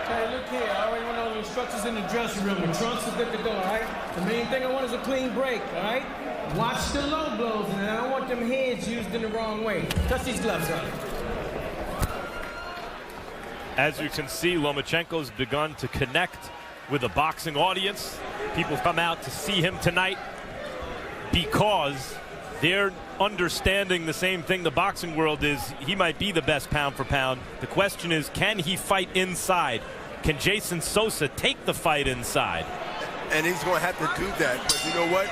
Hey, look here. I already went over the instructions in the dressing room. The trunks are good to go, all right? The main thing I want is a clean break, all right? Watch the low blows, and I don't want them heads used in the wrong way. Touch these gloves on. As you can see, Lomachenko's begun to connect with a boxing audience. People come out to see him tonight because they're understanding the same thing the boxing world is. He might be the best pound for pound. The question is, can he fight inside? Can Jason Sosa take the fight inside? And he's going to have to do that. But you know what?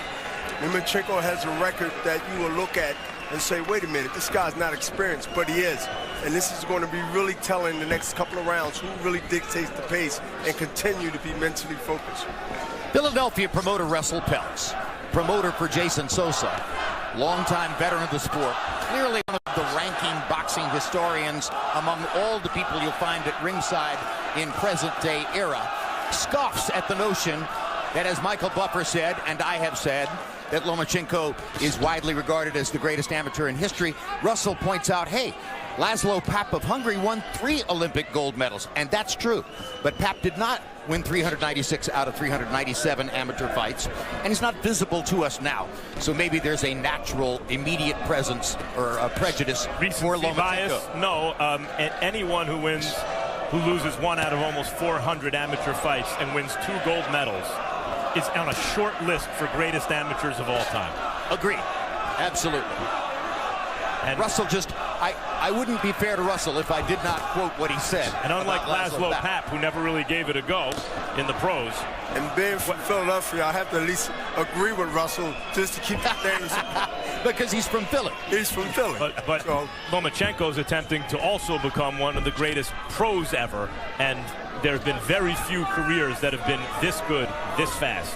Lomachenko has a record that you will look at and say, wait a minute, this guy's not experienced, but he is. And this is going to be really telling the next couple of rounds who really dictates the pace and continue to be mentally focused. Philadelphia promoter Russell Peltz, promoter for Jason Sosa, longtime veteran of the sport, clearly one of the ranking boxing historians among all the people you'll find at ringside in present-day era, scoffs at the notion that, as Michael Buffer said, and I have said, that Lomachenko is widely regarded as the greatest amateur in history. Russell points out, hey, Laszlo Papp of Hungary won 3 Olympic gold medals, and that's true. But Papp did not win 396 out of 397 amateur fights, and he's not visible to us now. So maybe there's a natural, immediate presence or a prejudice for Lomachenko. Bias? No, anyone who loses 1 out of almost 400 amateur fights and wins 2 gold medals is on a short list for greatest amateurs of all time. Agreed. Absolutely. And Russell just, I wouldn't be fair to Russell if I did not quote what he said. And unlike Laszlo Papp, who never really gave it a go in the pros. And being from Philadelphia, I have to at least agree with Russell just to keep the things. Because he's from Philly. He's from Philly. But so, Lomachenko's attempting to also become one of the greatest pros ever, and there have been very few careers that have been this good, this fast.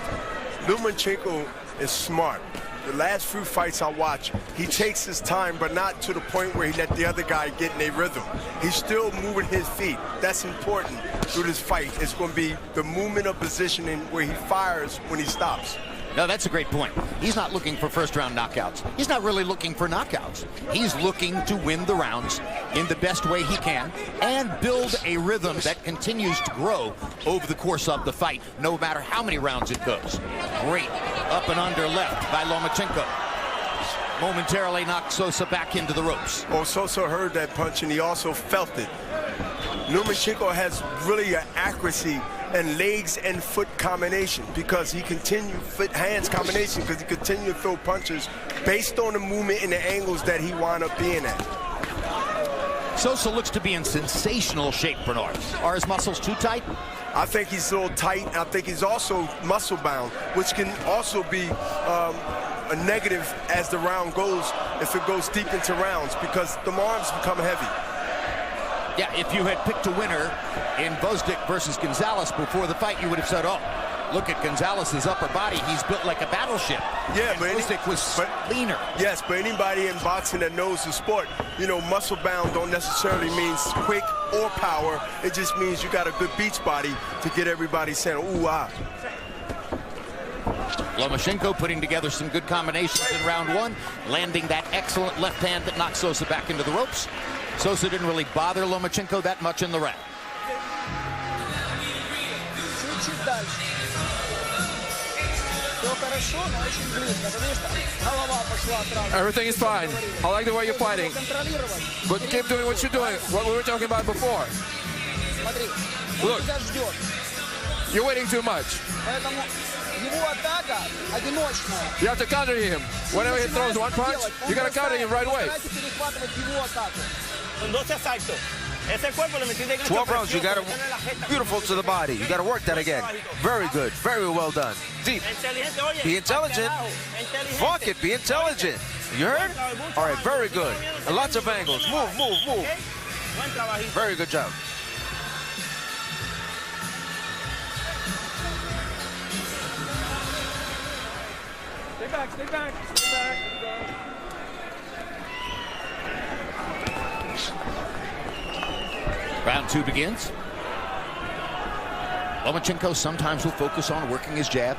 Lomachenko is smart. The last few fights I watch, he takes his time, but not to the point where he let the other guy get in a rhythm. He's still moving his feet. That's important through this fight. It's going to be the movement of positioning where he fires when he stops. No, that's a great point. He's not looking for first-round knockouts. He's not really looking for knockouts. He's looking to win the rounds in the best way he can and build a rhythm that continues to grow over the course of the fight, no matter how many rounds it goes. Great up and under left by Lomachenko. Momentarily knocked Sosa back into the ropes. Oh, Sosa heard that punch, and he also felt it. Lomachenko has really an accuracy and legs and foot combination because he continued foot-hands combination because he continued to throw punches based on the movement and the angles that he wound up being at. Sosa looks to be in sensational shape, Bernard. Are his muscles too tight? I think he's a little tight. I think he's also muscle-bound, which can also be a negative as the round goes if it goes deep into rounds because the arms become heavy. Yeah, if you had picked a winner in Vosdick versus Gonzalez before the fight, you would have said, oh, look at Gonzalez's upper body. He's built like a battleship. Yeah, and but Vosdick was leaner. Yes, but anybody in boxing that knows the sport, you know, muscle-bound don't necessarily means quick or power. It just means you got a good beach body to get everybody saying, ooh, ah. Lomachenko putting together some good combinations in round 1, landing that excellent left hand that knocked Sosa back into the ropes. Sosa didn't really bother Lomachenko that much in the round. Everything is fine. I like the way you're fighting. But keep doing what you're doing, what we were talking about before. Look, you're waiting too much. You have to counter him. Whenever he throws one punch, you got to counter him right away. 12 rounds, you got to, beautiful to the body. You got to work that again. Very good, very well done. Deep. Be intelligent. Fuck it, be intelligent. You heard? All right, very good. And lots of angles. Move, move, move. Very good job. Stay back, stay back, stay back. Round 2 begins. Lomachenko sometimes will focus on working his jab.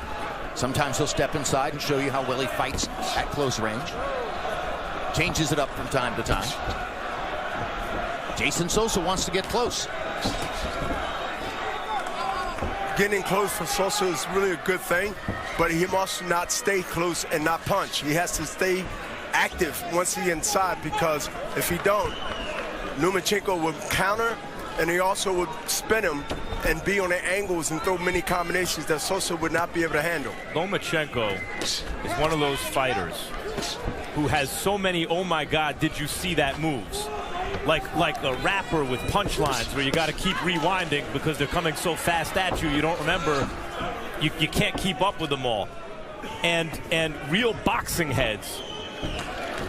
Sometimes he'll step inside and show you how well he fights at close range. Changes it up from time to time. Jason Sosa wants to get close. getting close for Sosa is really a good thing, but he must not stay close and not punch. He has to stay active once he's inside, because if he don't, Lomachenko will counter, and he also would spin him and be on the angles and throw many combinations that Sosa would not be able to handle. Lomachenko is one of those fighters who has so many "oh my God, did you see that" moves. Like a rapper with punchlines where you got to keep rewinding because they're coming so fast at you, you don't remember, you can't keep up with them all. And real boxing heads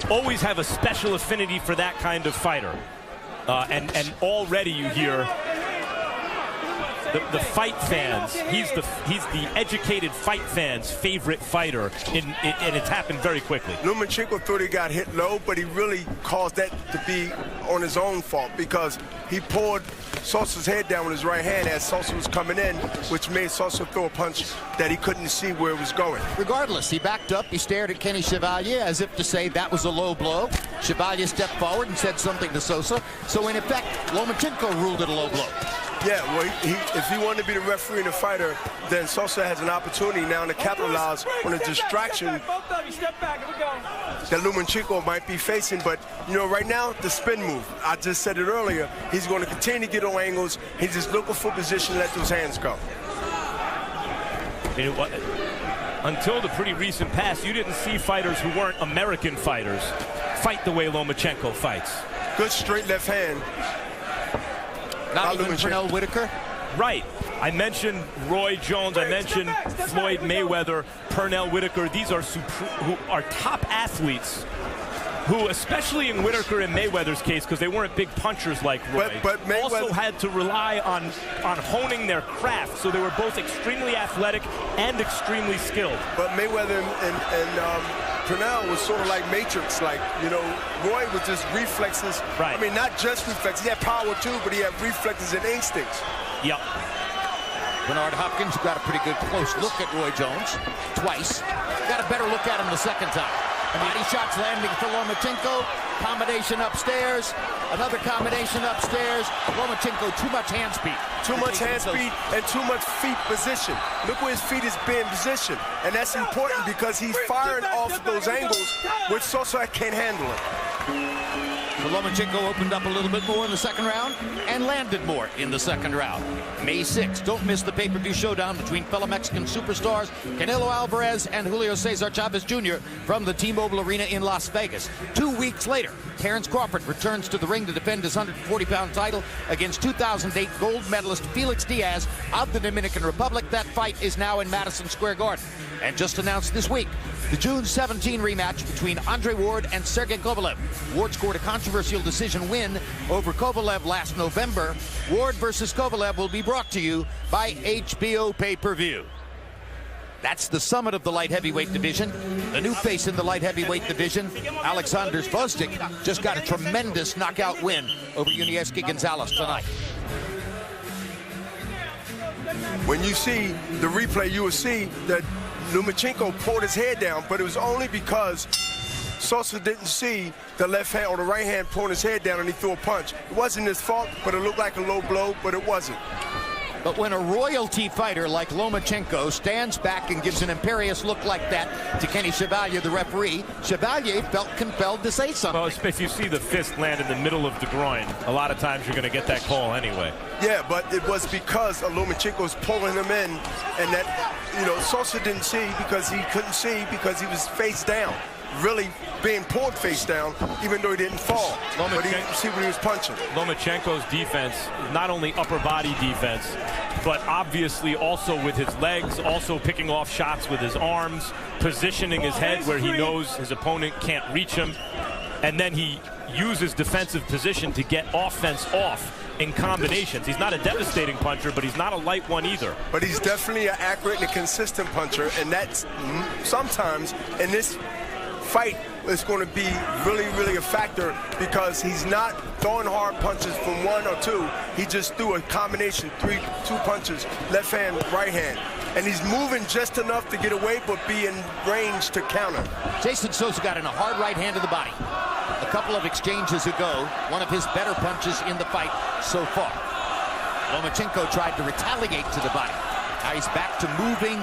always have a special affinity for that kind of fighter. And already you hear the fight fans, he's the educated fight fans' favorite fighter, and it's happened very quickly. Lomachenko thought he got hit low, but he really caused that to be on his own fault, because he pulled Sosa's head down with his right hand as Sosa was coming in, which made Sosa throw a punch that he couldn't see where it was going. Regardless, he backed up, he stared at Kenny Chevalier as if to say that was a low blow. Chevalier stepped forward and said something to Sosa, so in effect, Lomachenko ruled it a low blow. Yeah, well, if he wanted to be the referee and the fighter, then Sosa has an opportunity now to capitalize on a distraction that Lomachenko might be facing. But, you know, right now, the spin move, I just said it earlier, he's going to continue to get on angles. He's just looking for position to let those hands go. Until the pretty recent past, you didn't see fighters who weren't American fighters fight the way Lomachenko fights. Good straight left hand. Not even Pernell Whitaker? Right. I mentioned Roy Jones. I mentioned Floyd Mayweather, Pernell Whitaker. These are who are top athletes who, especially in Whitaker and Mayweather's case, because they weren't big punchers like Roy, but Mayweather also had to rely on honing their craft. So they were both extremely athletic and extremely skilled. But Mayweather and Pernell was sort of like Matrix, like, you know, Roy was just reflexes. Right. I mean, not just reflexes. He had power too, but he had reflexes and instincts. Yep. Bernard Hopkins got a pretty good close look at Roy Jones twice. Got a better look at him the second time. Body shots landing for Lomachenko. Combination upstairs. Another combination upstairs. Lomachenko, too much hand speed. Too much hand speed and too much feet position. Look where his feet is being positioned. And that's important because he's firing off those angles, which Sosa can't handle it. So Lomachenko opened up a little bit more in the second round and landed more in the second round. May 6th, don't miss the pay-per-view showdown between fellow Mexican superstars Canelo Alvarez and Julio Cesar Chavez Jr. from the T-Mobile Arena in Las Vegas. 2 weeks later, Terrence Crawford returns to the ring to defend his 140-pound title against 2008 gold medalist Felix Diaz of the Dominican Republic. That fight is now in Madison Square Garden. And just announced this week, the June 17 rematch between Andre Ward and Sergey Kovalev. Ward scored a controversial decision win over Kovalev last November. Ward versus Kovalev will be brought to you by HBO Pay-Per-View. That's the summit of the light heavyweight division. The new face in the light heavyweight division, Alexander Zvozdik, just got a tremendous knockout win over Yunieski Gonzalez tonight. When you see the replay, you will see that Lomachenko pulled his head down, but it was only because Sosa didn't see the left hand or the right hand pulling his head down and he threw a punch. It wasn't his fault, but it looked like a low blow, but it wasn't. But when a royalty fighter like Lomachenko stands back and gives an imperious look like that to Kenny Chevalier, the referee, Chevalier felt compelled to say something. Well, if you see the fist land in the middle of the groin, a lot of times you're going to get that call anyway. Yeah, but it was because Lomachenko's pulling him in, and that, you know, Sosa didn't see because he couldn't see because he was face down. Really being pulled face down, even though he didn't fall. But he didn't see what he was punching. Lomachenko's defense, not only upper body defense, but obviously also with his legs, also picking off shots with his arms, positioning his head where he knows his opponent can't reach him, and then he uses defensive position to get offense off in combinations. He's not a devastating puncher, but he's not a light one either. But he's definitely an accurate and a consistent puncher, and that's sometimes in this fight is going to be really, really a factor because he's not throwing hard punches from one or two. He just threw a combination, two punches, left hand, right hand. And he's moving just enough to get away, but be in range to counter. Jason Sosa got in a hard right hand to the body. A couple of exchanges ago, one of his better punches in the fight so far. Lomachenko tried to retaliate to the body. Now he's back to moving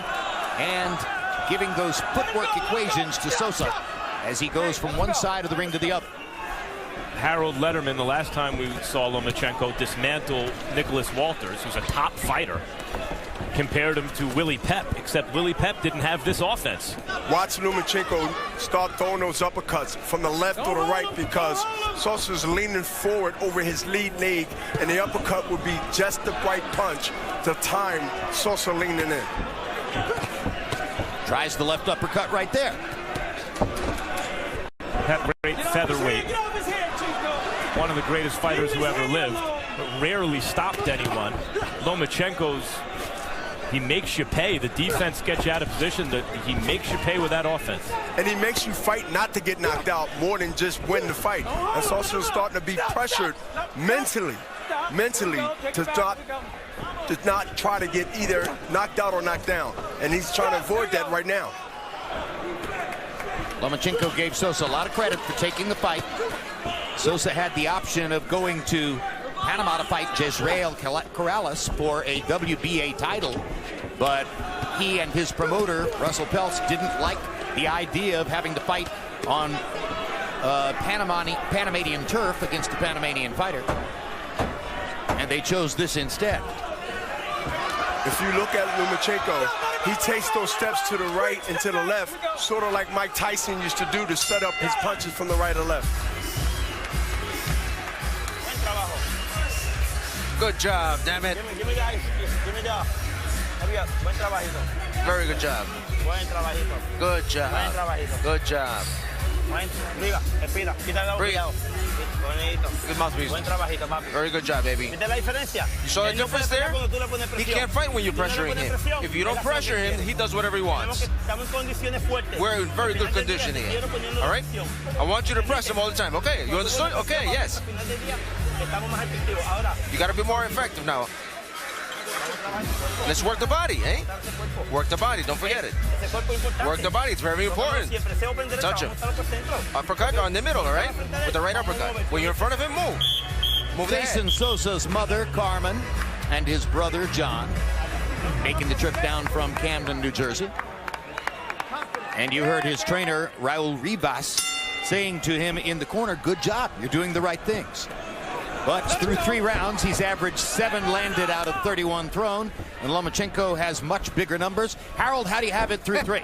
and giving those footwork equations to Sosa as he goes from one side of the ring to the other. Harold Lederman, the last time we saw Lomachenko dismantle Nicholas Walters, who's a top fighter, compared him to Willie Pep, except Willie Pep didn't have this offense. Watch Lomachenko start throwing those uppercuts from the left or the right, because Sosa's leaning forward over his lead leg, and the uppercut would be just the right punch to time Sosa leaning in. Tries the left uppercut right there. That great featherweight, one of the greatest fighters who ever lived, but rarely stopped anyone. Lomachenko's, he makes you pay. The defense gets you out of position. He makes you pay with that offense. And he makes you fight not to get knocked out more than just win the fight. And Sosa is starting to be pressured mentally to not try to get either knocked out or knocked down. And he's trying to avoid that right now. Lomachenko gave Sosa a lot of credit for taking the fight. Sosa had the option of going to Panama to fight Jezreel Corrales for a WBA title, but he and his promoter, Russell Peltz, didn't like the idea of having to fight on Panamanian turf against a Panamanian fighter, and they chose this instead. If you look at Lomachenko, he takes those steps to the right and to the left, sort of like Mike Tyson used to do to set up his punches from the right or left. Good job, damn it. Give me guys. Give me the. Buen trabajito. Very good job. Buen trabajito. Good job. Buen trabajito. Good job. Arriba, respira. Quita el Breathe. Bonito. Good mouthpiece. Buen trabajito, papi. Very good job, baby. ¿Viste la diferencia? You saw the difference there? He can't fight when you're pressuring him. If you don't pressure him, he does whatever he wants. We're in very good condition here. All right? I want you to press him all the time. Okay, you understood? Okay, yes. You got to be more effective now. Let's work the body, eh? Work the body, don't forget it. Work the body, it's very important. Touch him. Uppercut on the middle, all right? With the right uppercut. When you're in front of him, move. Move the head. Jason Sosa's mother, Carmen, and his brother, John, making the trip down from Camden, New Jersey. And you heard his trainer, Raul Rivas, saying to him in the corner, good job, you're doing the right things. But through 3 rounds, he's averaged 7 landed out of 31 thrown, and Lomachenko has much bigger numbers. Harold, how do you have it through 3?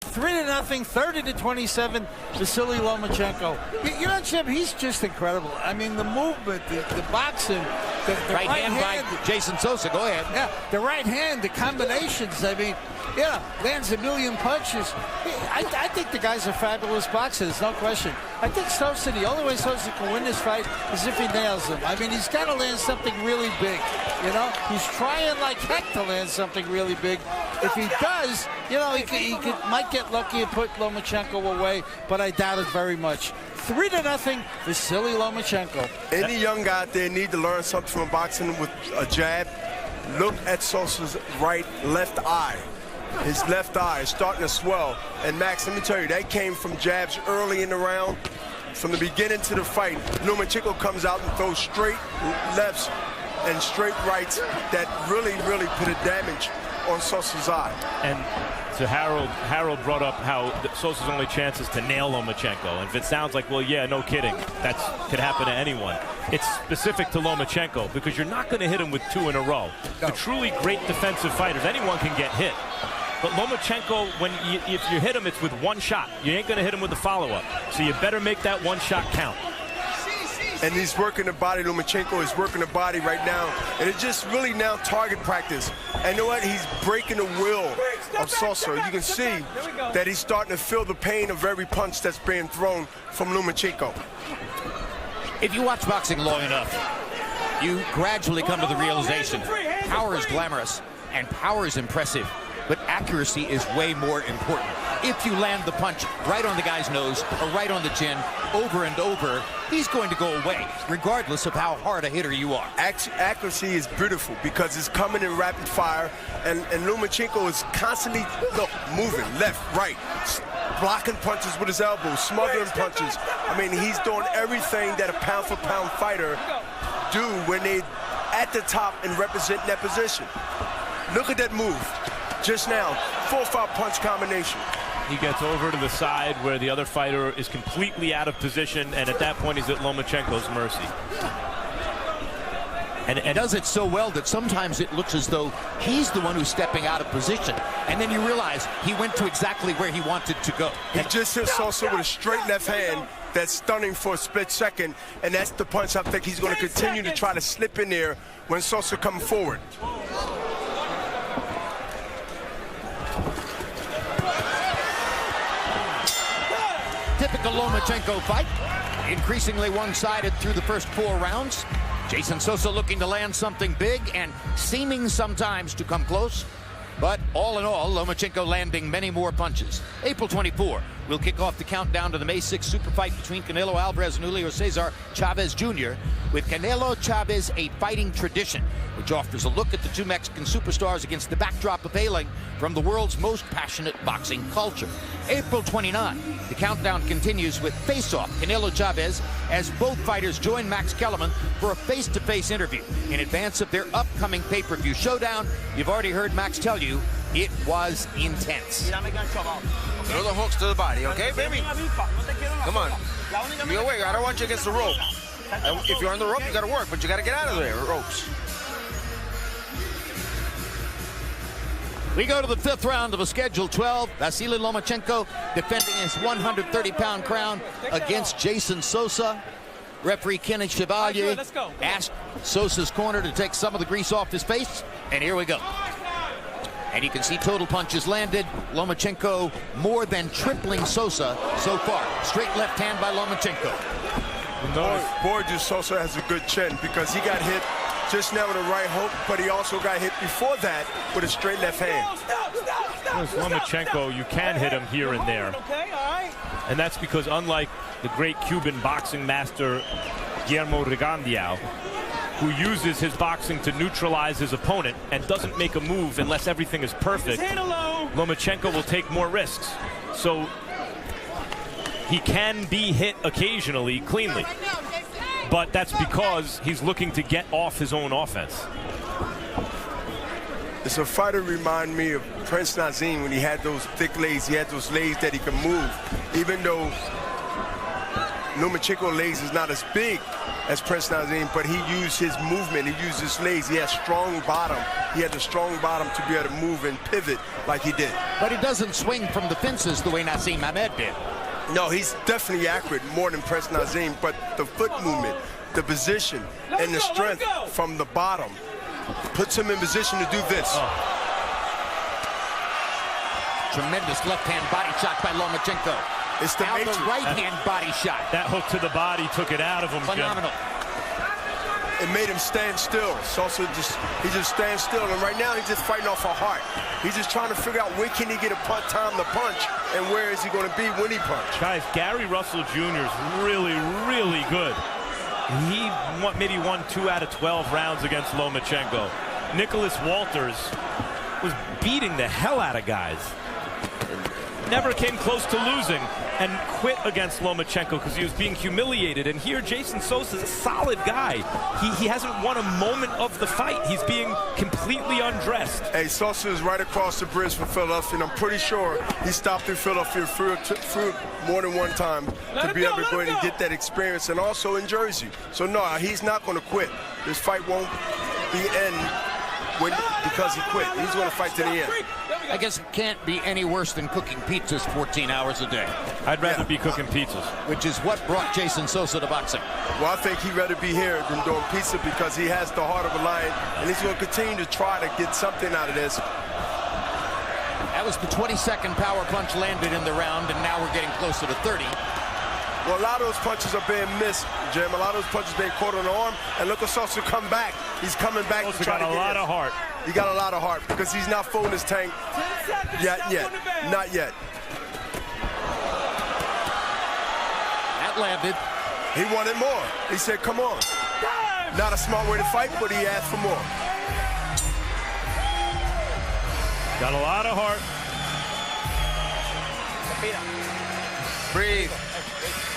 3-0, 30-27, Vasiliy Lomachenko. You know, Jim, he's just incredible. I mean, the movement, the boxing, the right hand by Jason Sosa. Go ahead. Yeah, the right hand, the combinations. I mean, yeah, lands a million punches. I think the guy's a fabulous boxer. There's no question. I think Sosa, the only way Sosa can win this fight is if he nails him. I mean, he's got to land something really big. You know, he's trying like heck to land something really big. If he does, you know, he might get lucky and put Lomachenko away, but I doubt it very much. 3-0, Vasiliy Lomachenko. Any young guy out there need to learn something from boxing with a jab. Look at Sosa's left eye. His left eye is starting to swell. And Max, let me tell you, that came from jabs early in the round. From the beginning to the fight, Lomachenko comes out and throws straight lefts and straight rights that really put a damage on Sosa's eye. And so Harold brought up how Sosa's only chance is to nail Lomachenko. And if it sounds like, well, yeah, no kidding, that could happen to anyone. It's specific to Lomachenko because you're not going to hit him with 2 in a row. No. The truly great defensive fighters, anyone can get hit. But Lomachenko, if you hit him, it's with 1 shot. You ain't going to hit him with the follow-up. So you better make that 1 shot count. And he's working the body. Lomachenko is working the body right now. And it's just really now target practice. And you know what? He's breaking the will of Sosa. You can see that he's starting to feel the pain of every punch that's being thrown from Lomachenko. If you watch boxing long enough, you gradually come to the realization power is glamorous and power is impressive, but accuracy is way more important. If you land the punch right on the guy's nose or right on the chin over and over, he's going to go away, regardless of how hard a hitter you are. Accuracy is beautiful because it's coming in rapid fire, and Lomachenko is constantly moving left, right, blocking punches with his elbows, smothering punches. I mean, he's doing everything that a pound-for-pound fighter do when they at the top and represent that position. Look at that move. Just now, 4-5 punch combination. He gets over to the side where the other fighter is completely out of position, and at that point he's at Lomachenko's mercy. And does it so well that sometimes it looks as though he's the one who's stepping out of position. And then you realize he went to exactly where he wanted to go. He just hit Sosa with a straight left hand that's stunning for a split second, and that's the punch I think he's going to continue to try to slip in there when Sosa comes forward. Typical Lomachenko fight, increasingly one-sided through the first 4 rounds. Jason Sosa looking to land something big and seeming sometimes to come close. But all in all, Lomachenko landing many more punches. April 24, we'll kick off the countdown to the May 6th super fight between Canelo Alvarez and Julio Cesar Chavez Jr. with Canelo Chavez, a fighting tradition, which offers a look at the 2 Mexican superstars against the backdrop of hailing from the world's most passionate boxing culture. April 29, the countdown continues with Face-Off Canelo Chavez as both fighters join Max Kellerman for a face-to-face interview in advance of their upcoming pay-per-view showdown. You've already heard Max tell you it was intense. Throw the hooks to the body, okay, baby? Come on. Be away. I don't want you against the rope. If you're on the rope, you got to work, but you got to get out of there, ropes. We go to the 5th round of a scheduled 12. Vasyl Lomachenko defending his 130-pound crown against Jason Sosa. Referee Kenny Chevalier asked Sosa's corner to take some of the grease off his face, and here we go. And you can see total punches landed. Lomachenko more than tripling Sosa so far. Straight left hand by Lomachenko. Boy, Sosa has a good chin because he got hit just now with a right hook, but he also got hit before that with a straight left hand. Lomachenko, you can hit him here and there. And that's because unlike the great Cuban boxing master Guillermo Rigondeaux, who uses his boxing to neutralize his opponent and doesn't make a move unless everything is perfect, Lomachenko will take more risks. So he can be hit occasionally cleanly, but that's because he's looking to get off his own offense. It's a fighter remind me of Prince Nazim when he had those thick legs. He had those legs that he could move. Even though Lomachenko's legs is not as big as Prince Nazim, but he used his movement. He used his legs. He had strong bottom. He had the strong bottom to be able to move and pivot like he did. But he doesn't swing from the fences the way Naseem Hamed did. No, he's definitely accurate, more than Prince Nazim, but the foot movement, the position, and the strength from the bottom puts him in position to do this. Tremendous left-hand body shot by Lomachenko. It's the now matrix. The right-hand body shot. That hook to the body took it out of him. Phenomenal. It made him stand still. Sosa he just stands still, and right now he's just fighting off a heart. He's just trying to figure out when can he get a time to punch, and where is he going to be when he punch. Guys, Garry Russell Jr. is really, really good. He maybe won 2 out of 12 rounds against Lomachenko. Nicholas Walters was beating the hell out of guys. Never came close to losing and quit against Lomachenko because he was being humiliated. And here, Jason Sosa is a solid guy. He hasn't won a moment of the fight. He's being completely undressed. Hey, Sosa is right across the bridge from Philadelphia, and I'm pretty sure he stopped in Philadelphia through more than one time to be able to go ahead and get that experience, and also in Jersey. So no, he's not going to quit. This fight won't be end because he quit. He's going to fight to the end. I guess it can't be any worse than cooking pizzas 14 hours a day. I'd rather be cooking pizzas. Which is what brought Jason Sosa to boxing. Well, I think he'd rather be here than doing pizza because he has the heart of a lion, and he's going to continue to try to get something out of this. That was the 22nd power punch landed in the round, and now we're getting closer to 30. Well, a lot of those punches are being missed, Jim. A lot of those punches being caught on the arm, and look at Sosa come back. He's coming back to try to get a lot of heart. He got a lot of heart because he's not full in his tank yet. Not yet. That landed. He wanted more. He said, come on. Not a smart way to fight, but he asked for more. Got a lot of heart. Breathe.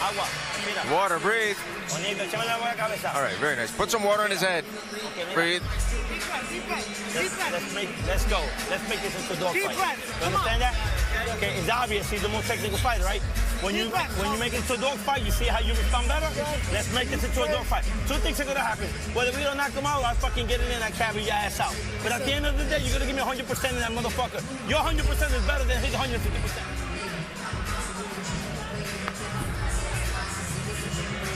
Agua. Mira. Water, breathe. Bonito, échame la agua a la cabeza. All right, very nice. Put some water on his head. Breathe. Let's go. Let's make this into a dog fight. You understand that? Okay, it's obvious he's the most technical fighter, right? When you make it into a dog fight, you see how you respond better? Let's make this into a dog fight. Two things are gonna happen. Whether we don't knock him out, I fucking get it in, I carry your ass out. But at the end of the day, you're gonna give me 100% in that motherfucker. Your 100% is better than his 150%.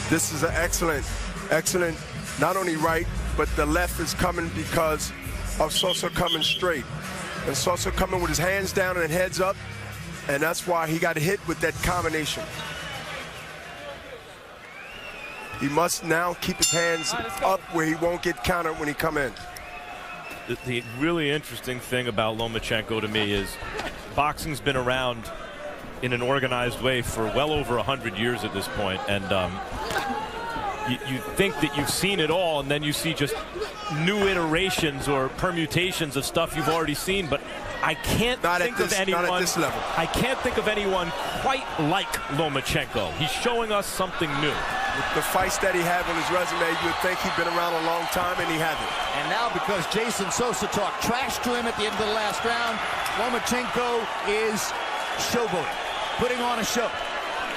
This is an excellent, not only right, but the left is coming because of Sosa coming straight. And Sosa coming with his hands down and heads up, and that's why he got hit with that combination. He must now keep his hands up where he won't get countered when he come in. The really interesting thing about Lomachenko to me is boxing's been around in an organized way for well over 100 years at this point, and you think that you've seen it all, and then you see just new iterations or permutations of stuff you've already seen. But I can't think of anyone. Not at this level. I can't think of anyone quite like Lomachenko. He's showing us something new. With the fights that he had on his resume, you would think he'd been around a long time, and he hasn't. And now, because Jason Sosa talked trash to him at the end of the last round, Lomachenko is showboating, putting on a show.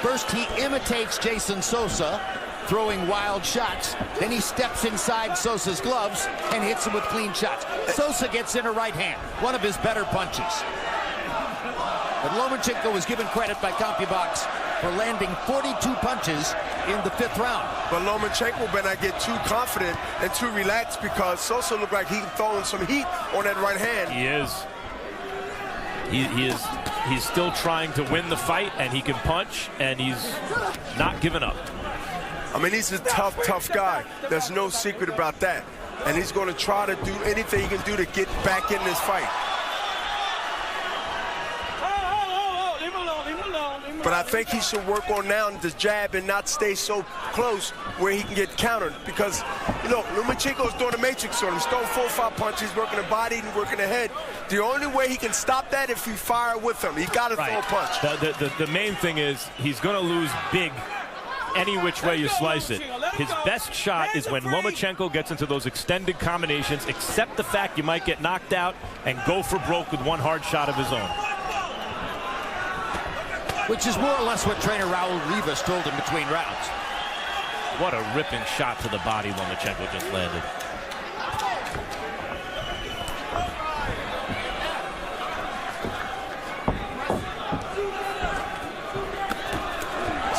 First, he imitates Jason Sosa, throwing wild shots. Then he steps inside Sosa's gloves and hits him with clean shots. Sosa gets in a right hand, one of his better punches. But Lomachenko was given credit by CompuBox for landing 42 punches in the 5th round. But Lomachenko better not get too confident and too relaxed, because Sosa looked like he's throwing some heat on that right hand. He is. He's still trying to win the fight, and he can punch, and he's not giving up. I mean, he's a tough guy. There's no secret about that. And he's going to try to do anything he can do to get back in this fight. But I think he should work on now the jab and not stay so close where he can get countered. Because, you know, Lomachenko's doing the matrix on him. He's throwing 4 or 5 punches, working the body and working the head. The only way he can stop that if you fire with him. He got to throw a punch. The main thing is he's going to lose big any which way you slice it. His best shot is when Lomachenko gets into those extended combinations, accept the fact you might get knocked out, and go for broke with one hard shot of his own. Which is more or less what trainer Raul Rivas told him between rounds. What a ripping shot to the body Lomachenko just landed.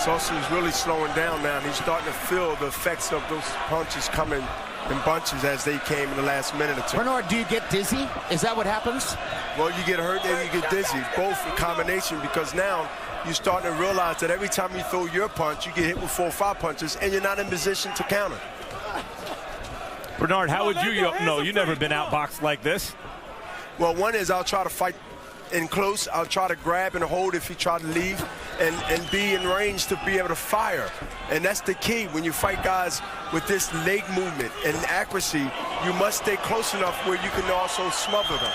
Sosa is really slowing down now, and he's starting to feel the effects of those punches coming in bunches as they came in the last minute or two. Bernard, do you get dizzy? Is that what happens? Well, you get hurt and you get dizzy. Both in combination, because now you're starting to realize that every time you throw your punch, you get hit with 4 or 5 punches, and you're not in position to counter. Bernard, how would you know? You've never been outboxed like this. Well, one is I'll try to fight in close. I'll try to grab and hold if he try to leave, and be in range to be able to fire. And that's the key when you fight guys with this leg movement and accuracy. You must stay close enough where you can also smother them.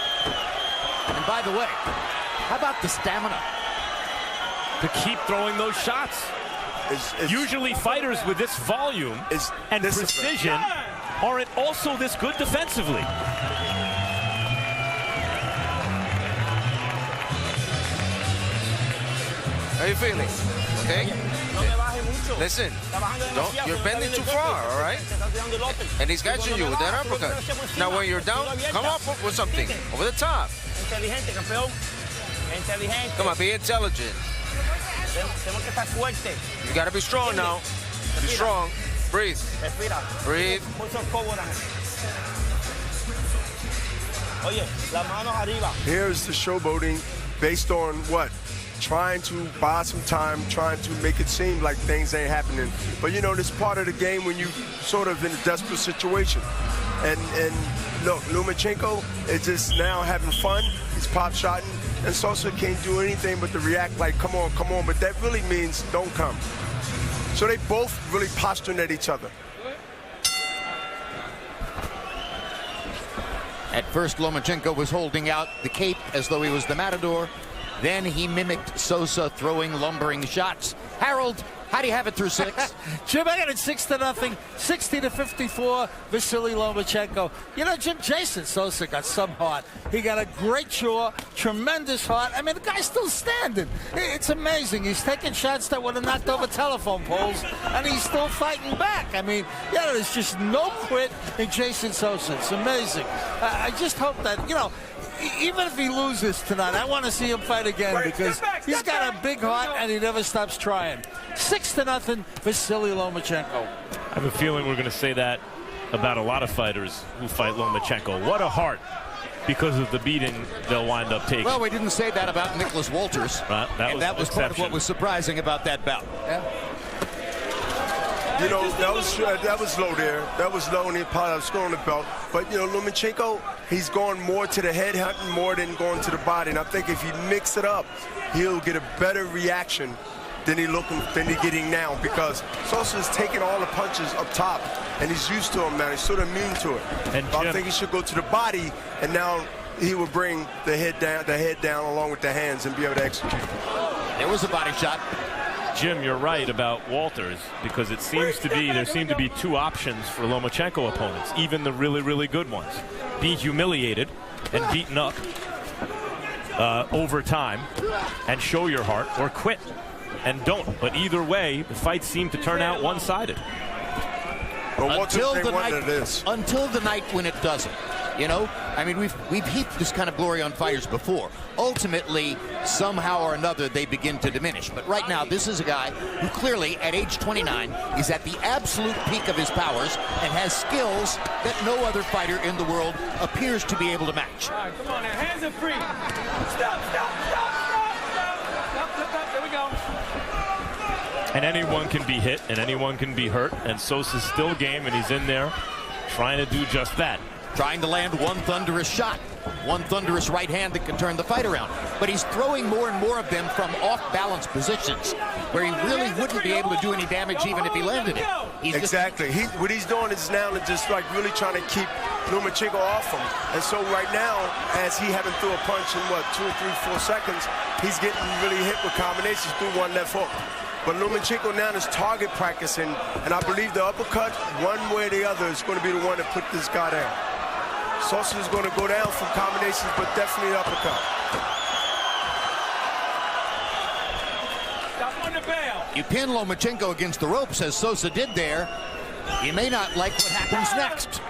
And by the way, how about the stamina? To keep throwing those shots. Usually fighters with this volume and precision aren't also this good defensively. How you feeling? Okay? Listen, you're bending too far, all right? And he's catching you with that uppercut. Now when you're down, come up with something over the top. Come on, be intelligent. You gotta be strong now. Be strong. Breathe. Breathe. Here's the showboating based on what? Trying to buy some time, trying to make it seem like things ain't happening. But you know, this part of the game when you sort of in a desperate situation. And look, Lomachenko is just now having fun. He's pop-shotting, and Sosa can't do anything but to react like, come on, come on. But that really means don't come. So they both really posturing at each other. At first, Lomachenko was holding out the cape as though he was the matador. Then he mimicked Sosa throwing lumbering shots. Harold, How do you have it through 6? Jim, I got it 6-0, 60-54, Vasyly Lomachenko. You know, Jim, Jason Sosa got some heart. He got a great jaw, tremendous heart. I mean, the guy's still standing. It's amazing. He's taking shots that would have knocked over telephone poles, and he's still fighting back. I mean, yeah, there's just no quit in Jason Sosa. It's amazing. I just hope that, you know, even if he loses tonight, I want to see him fight again because he's got a big heart and he never stops trying. 6-0, Vasyly Lomachenko. I have a feeling we're going to say that about a lot of fighters who fight Lomachenko. What a heart, because of the beating they'll wind up taking. Well, we didn't say that about Nicholas Walters. That was part of what was surprising about that bout. Yeah. You know, that was low there. That was low, and he probably was scoring the belt. But, you know, Lomachenko, he's going more to the head hunting more than going to the body. And I think if he mix it up, he'll get a better reaction than he's getting now, because Sosa's taking all the punches up top, and he's used to them now. He's sort of immune to it. And I think he should go to the body, and now he will bring the head down along with the hands and be able to execute. There was a body shot. Jim, you're right about Walters, because there seem to be two options for Lomachenko opponents, even the really, really good ones. Be humiliated and beaten up over time and show your heart, or quit and don't. But either way, the fights seem to turn out one-sided. Until the night when it doesn't. You know, I mean, we've heaped this kind of glory on fighters before. Ultimately, somehow or another, they begin to diminish. But right now, this is a guy who clearly, at age 29, is at the absolute peak of his powers and has skills that no other fighter in the world appears to be able to match. All right, come on now, hands are free. Stop. There we go. And anyone can be hit, and anyone can be hurt, and Sosa's still game, and he's in there trying to do just that. Trying to land one thunderous shot, one thunderous right hand that can turn the fight around. But he's throwing more and more of them from off-balance positions where he really wouldn't be able to do any damage even if he landed it. Exactly. What he's doing is now just like really trying to keep Lomachenko off him. And so right now, as he haven't threw a punch in, 2 or 3, 4 seconds, he's getting really hit with combinations through one left hook. But Lomachenko now is target practicing, and I believe the uppercut, one way or the other, is going to be the one that put this guy down. Sosa is going to go down from combinations, but definitely uppercut. You pin Lomachenko against the ropes, as Sosa did there. You may not like what happens next.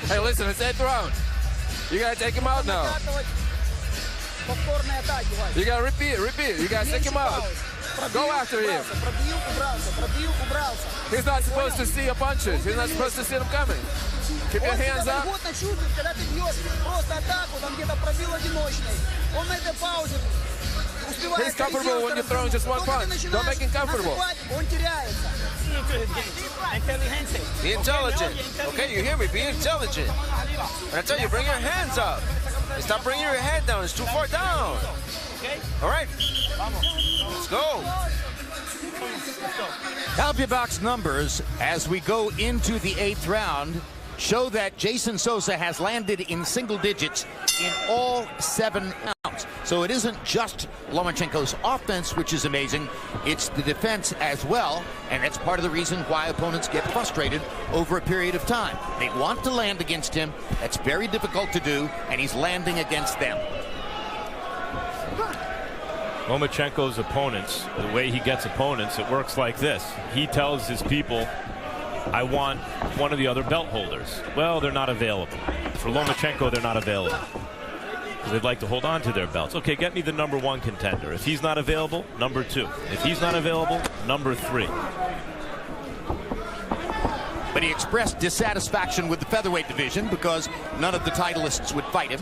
Hey, listen, it's 8th round. You gotta take him out now. You gotta repeat. You gotta take him out. Go after him. He's not supposed to see your punches. He's not supposed to see them coming. Keep your hands up. He's comfortable when you're throwing just one punch. Don't make him comfortable. Be intelligent. Okay, you hear me? Be intelligent. And I tell you, bring your hands up. Stop bringing your head down. It's too far down. All right. Let's go. Talbia box numbers as we go into the 8th round show that Jason Sosa has landed in single digits in all 7 rounds. So it isn't just Lomachenko's offense, which is amazing. It's the defense as well, and that's part of the reason why opponents get frustrated over a period of time. They want to land against him. That's very difficult to do, and he's landing against them. Lomachenko's opponents, the way he gets opponents, it works like this. He tells his people, I want one of the other belt holders. Well, they're not available. For Lomachenko, they're not available. They'd like to hold on to their belts. Okay, get me the #1 contender. If he's not available, #2. If he's not available, #3. But he expressed dissatisfaction with the featherweight division because none of the titleists would fight him.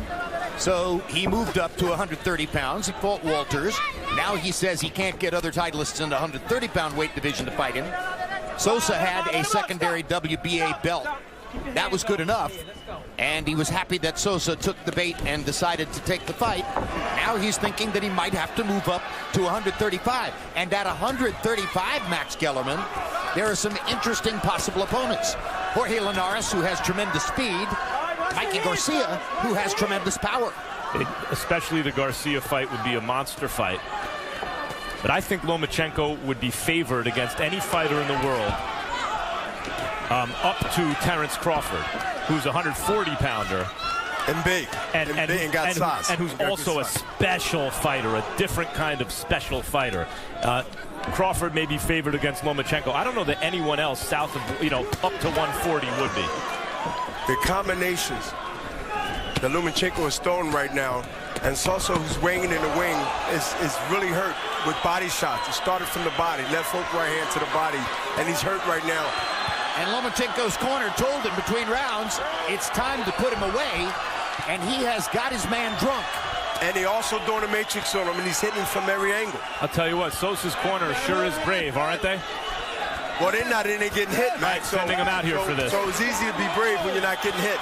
So he moved up to 130 pounds. He fought Walters. Now he says he can't get other titleists in the 130-pound weight division to fight him. Sosa had a secondary WBA belt. That was good enough. And he was happy that Sosa took the bait and decided to take the fight. Now he's thinking that he might have to move up to 135. And at 135, Max Kellerman, there are some interesting possible opponents. Jorge Linares, who has tremendous speed. Mikey Garcia, who has tremendous power. Especially the Garcia fight would be a monster fight. But I think Lomachenko would be favored against any fighter in the world up to Terence Crawford, who's a 140-pounder. And big. And got size. And who's also a special fighter, a different kind of special fighter. Crawford may be favored against Lomachenko. I don't know that anyone else south of, up to 140 would be. The combinations that Lomachenko is throwing right now, and Sosa, who's weighing in the wing, is really hurt with body shots. It started from the body, left hook, right hand to the body, and he's hurt right now. And Lomachenko's corner told him between rounds, it's time to put him away, and he has got his man drunk. And he also doing a matrix on him, and he's hitting from every angle. I'll tell you what, Sosa's corner sure is brave, aren't they? Well, they're not in there getting hit, Matt. Sending them out here for this. So it's easy to be brave when you're not getting hit.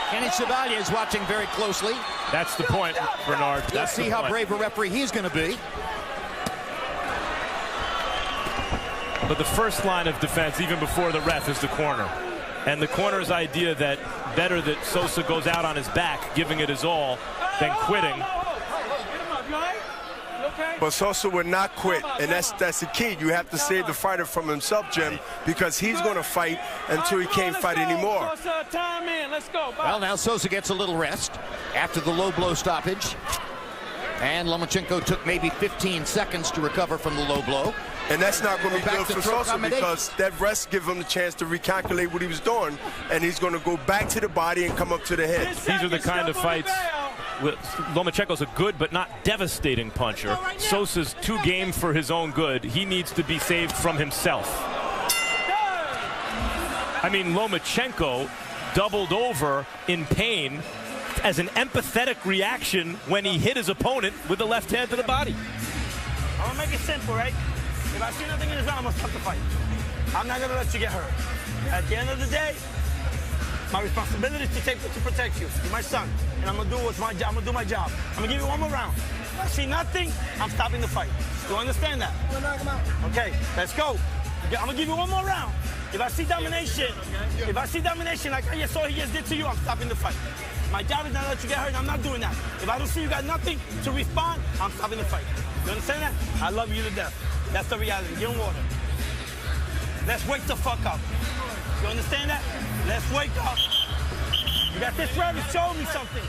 Kenny Chevalier is watching very closely. That's the point, Bernard. Let's see how brave a referee he's going to be. But the first line of defense, even before the ref, is the corner. And the corner's idea that better that Sosa goes out on his back, giving it his all, than quitting. But Sosa would not quit, and that's the key. You have to save the fighter from himself, Jim, because he's going to fight until he can't fight anymore. Well, now Sosa gets a little rest after the low blow stoppage. And Lomachenko took maybe 15 seconds to recover from the low blow. And that's not going to be good for Sosa, because that rest gives him the chance to recalculate what he was doing, and he's going to go back to the body and come up to the head. These are the kind of fights. Lomachenko's a good but not devastating puncher. Sosa's too game for his own good. He needs to be saved from himself. I mean, Lomachenko doubled over in pain as an empathetic reaction when he hit his opponent with the left hand to the body. I'm gonna make it simple, right? If I see nothing in his round, I'm gonna stop the fight. I'm not gonna let you get hurt. At the end of the day, my responsibility is to protect you. You're my son, and I'm gonna do what's my job. I'm gonna do my job. I'm gonna give you one more round. If I see nothing, I'm stopping the fight. Do you understand that? Okay, let's go. I'm gonna give you one more round. If I see domination, like I saw he just did to you, I'm stopping the fight. My job is not to let you get hurt, and I'm not doing that. If I don't see you got nothing to respond, I'm stopping the fight. You understand that? I love you to death. That's the reality. Get in water. Let's wake the fuck up. You understand that? Let's wake up. You got this round to show me something.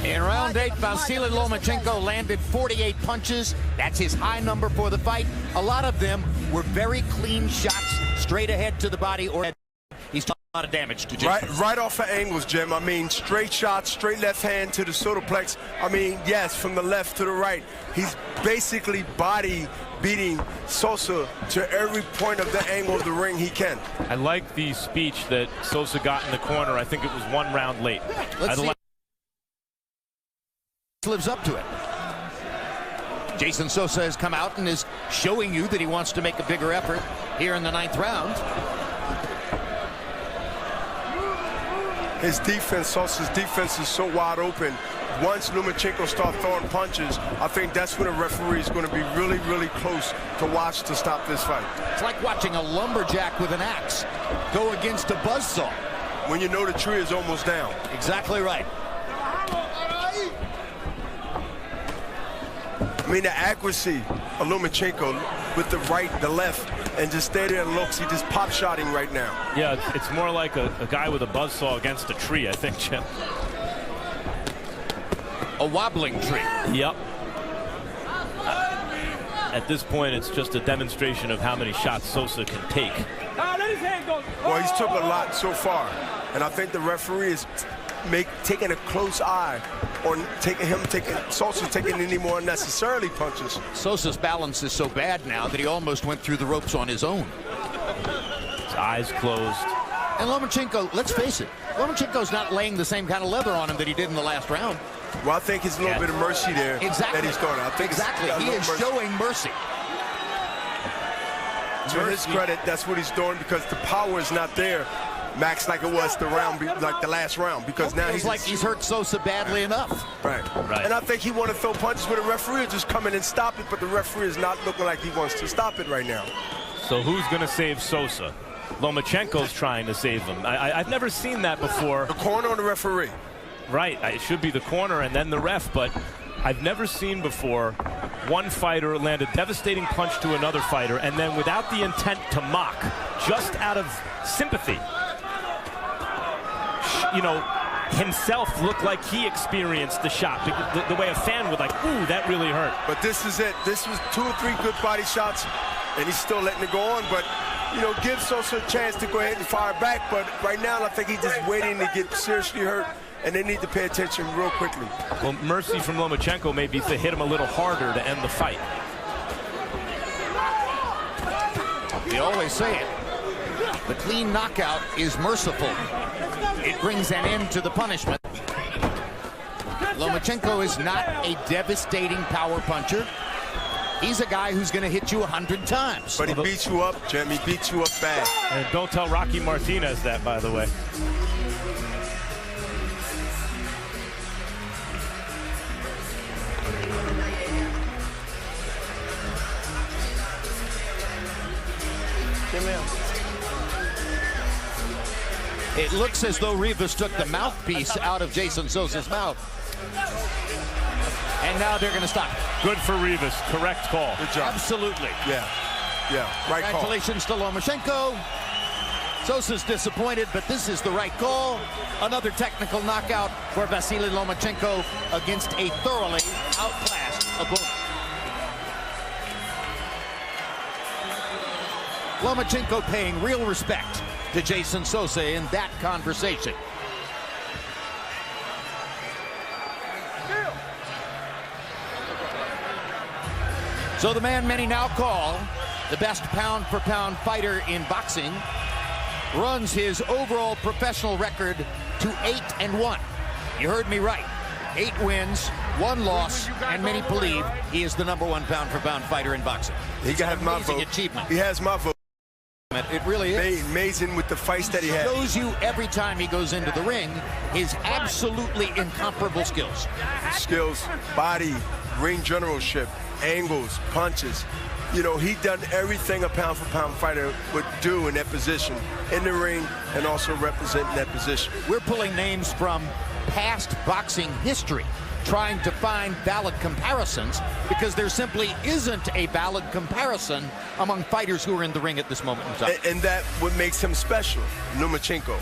In round 8, Vasyl Lomachenko landed 48 punches. That's his high number for the fight. A lot of them were very clean shots, straight ahead to the body or head. He's done a lot of damage to Jim. Right off of angles, Jim. I mean, straight shots, straight left hand to the solarplex. I mean, yes, from the left to the right. He's basically body beating Sosa to every point of the angle of the ring he can. I like the speech that Sosa got in the corner. I think it was 1 round late. Let's see. Lives up to it. Jason Sosa has come out and is showing you that he wants to make a bigger effort here in the 9th round. His defense, Sosa's defense, is so wide open. Once Lomachenko starts throwing punches, I think that's when the referee is going to be really, really close to watch to stop this fight. It's like watching a lumberjack with an axe go against a buzzsaw. When you know the tree is almost down. Exactly right. I mean, the accuracy of Lomachenko with the right, the left, and just stay there and looks. He just pop shotting right now. Yeah, it's more like a guy with a buzzsaw against a tree, I think, Jim. A wobbling tree. Yep. At this point, it's just a demonstration of how many shots Sosa can take. Well, he's took a lot so far, and I think the referee is taking a close eye on Sosa taking any more unnecessarily punches. Sosa's balance is so bad now that he almost went through the ropes on his own. His eyes closed. And Lomachenko, let's face it, Lomachenko's not laying the same kind of leather on him that he did in the last round. Well, I think it's a little bit of mercy there that he's doing. I think he is showing mercy. To his credit, that's what he's doing, because the power is not there, Max, like it was the last round, because now he's hurt Sosa badly enough. Right. And I think he wanted to throw punches, but the referee will just come in and stop it, but the referee is not looking like he wants to stop it right now. So who's going to save Sosa? Lomachenko's trying to save him. I've never seen that before. The corner or the referee? Right, it should be the corner and then the ref, but I've never seen before one fighter land a devastating punch to another fighter and then without the intent to mock, just out of sympathy, you know, himself looked like he experienced the shot, the way a fan would like, ooh, that really hurt. But this is it. This was 2 or 3 good body shots, and he's still letting it go on. But, you know, give Sosa a chance to go ahead and fire back. But right now, I think he's just waiting to get seriously hurt, and they need to pay attention real quickly. Well, mercy from Lomachenko may be to hit him a little harder to end the fight. We always say it. The clean knockout is merciful. It brings an end to the punishment. Lomachenko is not a devastating power puncher. He's a guy who's going to hit you 100 times. But he beats you up, Jim. He beats you up bad. And don't tell Rocky Martinez that, by the way. It looks as though Rivas took the mouthpiece out of Jason Sosa's mouth. And now they're going to stop. Good for Rivas. Correct call. Good job. Absolutely. Yeah. Right call. Congratulations to Lomachenko. Sosa's disappointed, but this is the right call. Another technical knockout for Vasyl Lomachenko against a thoroughly outclassed opponent. Lomachenko paying real respect to Jason Sosa in that conversation. So the man many now call the best pound-for-pound fighter in boxing runs his overall professional record to 8-1. You heard me right. 8 wins, 1 loss, and many believe he is the #1 pound-for-pound fighter in boxing. He got my vote. Achievement. He has my vote. It really is. Amazing with the fights that he has. Shows you every time he goes into the ring his absolutely incomparable skills. Skills, body, ring generalship, angles, punches. You know, he done everything a pound-for-pound fighter would do in that position, in the ring, and also representing that position. We're pulling names from past boxing history, trying to find valid comparisons, because there simply isn't a valid comparison among fighters who are in the ring at this moment in time. And that what makes him special, Lomachenko.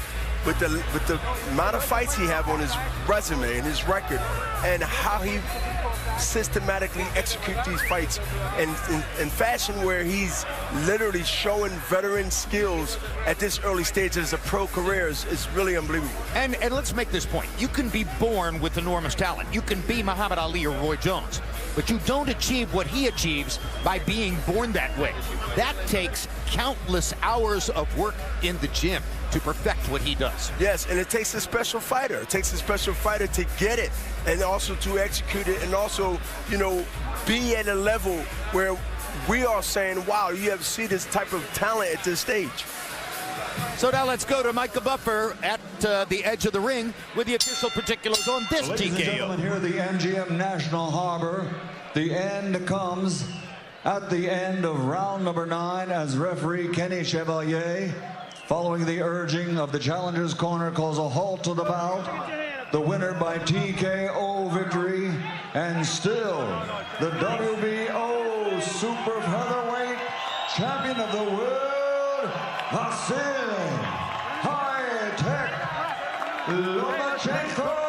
With the amount of fights he have on his resume and his record, and how he systematically execute these fights in fashion where he's literally showing veteran skills at this early stage as a pro career is really unbelievable. And let's make this point. You can be born with enormous talent. You can be Muhammad Ali or Roy Jones, but you don't achieve what he achieves by being born that way. That takes countless hours of work in the gym to perfect what he does. Yes, and it takes a special fighter. It takes a special fighter to get it, and also to execute it, and also, you know, be at a level where we are saying, wow, you have to see this type of talent at this stage. So now let's go to Michael Buffer at the edge of the ring with the official particulars on this TKO. Ladies and gentlemen, here at the MGM National Harbor, the end comes at the end of round number 9 as referee Kenny Chevalier, following the urging of the challenger's corner, calls a halt to the bout. The winner by TKO victory, and still the WBO super featherweight champion of the world, Vasyl Lomachenko.